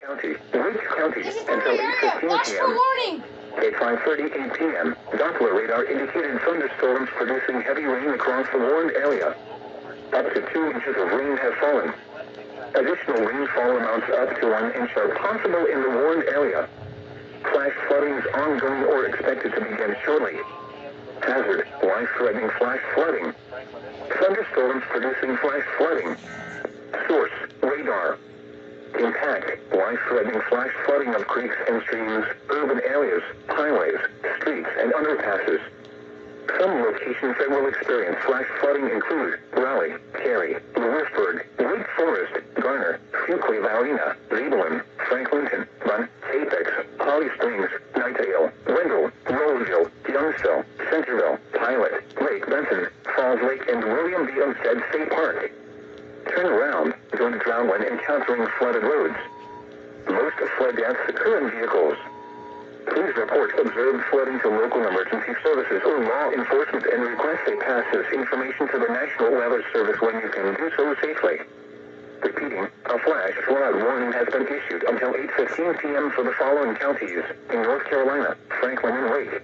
County, Lake County, until 8:15 p.m. At 5:38 p.m., Doppler radar indicated thunderstorms producing heavy rain across the warned area. Up to 2 inches of rain have fallen. Additional rainfall amounts up to 1 inch are possible in the warned area. Flash flooding is ongoing or expected to begin shortly. Hazard, life-threatening flash flooding. Thunderstorms producing flash flooding. Source, radar. Impact, life-threatening flash flooding of creeks and streams, urban areas, highways, streets, and underpasses. Some locations that will experience flash flooding include Raleigh, Cary, Lewisburg, Lake Forest, Garner, Fuquay-Varina, Zebulon, Franklinton, Bunn, Apex, Holly Springs, Knightdale, Wendell, Roseville, Youngsville, Centerville, Pilot, Lake Benson, Falls Lake, and William B. Olmsted State Park. Turn around, don't drown when encountering flooded roads. Most flood deaths occur in vehicles. Please report observed flooding to local emergency services or law enforcement and request they pass this information to the National Weather Service when you can do so safely. Repeating, a flash flood warning has been issued until 8:15 p.m. for the following counties in North Carolina, Franklin and Wake.